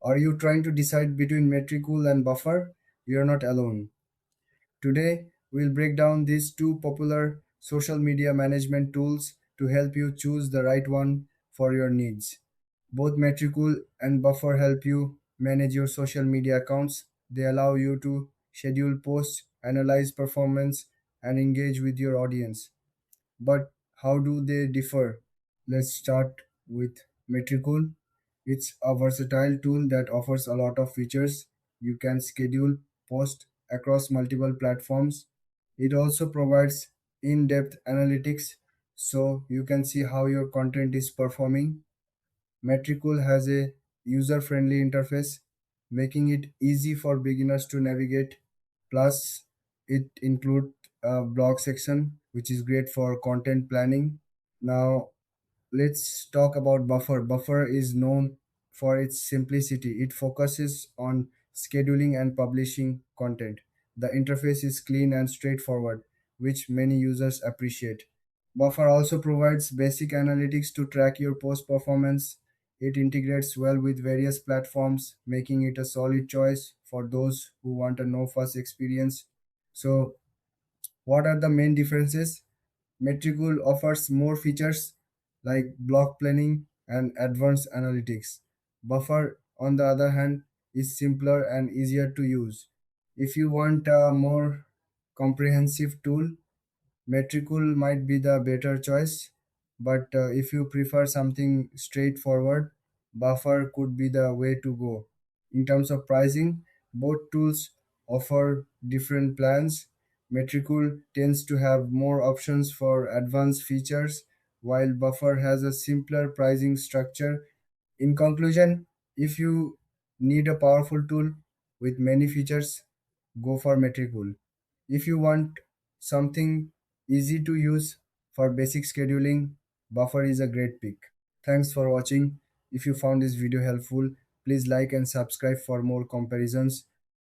Are you trying to decide between Metricool and Buffer? You're not alone. Today, we'll break down these two popular social media management tools to help you choose the right one for your needs. Both Metricool and Buffer help you manage your social media accounts. They allow you to schedule posts, analyze performance, and engage with your audience. But how do they differ? Let's start with Metricool. It's a versatile tool that offers a lot of features. You can schedule posts across multiple platforms. It also provides in depth analytics so you can see how your content is performing. Metricool has a user friendly interface, making it easy for beginners to navigate. Plus, it includes a blog section, which is great for content planning. Now, let's talk about Buffer. Buffer is known for its simplicity. It focuses on scheduling and publishing content. The interface is clean and straightforward, which many users appreciate. Buffer also provides basic analytics to track your post performance. It integrates well with various platforms, making it a solid choice for those who want a no fuss experience. So, what are the main differences? Metricool offers more features like block planning and advanced analytics. Buffer, on the other hand, is simpler and easier to use. If you want a more comprehensive tool, Metricool might be the better choice, but if you prefer something straightforward, Buffer could be the way to go. In terms of pricing, both tools offer different plans. Metricool tends to have more options for advanced features, while Buffer has a simpler pricing structure. In conclusion, if you need a powerful tool with many features, go for Metricool. If you want something easy to use for basic scheduling, Buffer is a great pick. Thanks for watching. If you found this video helpful, please like and subscribe for more comparisons.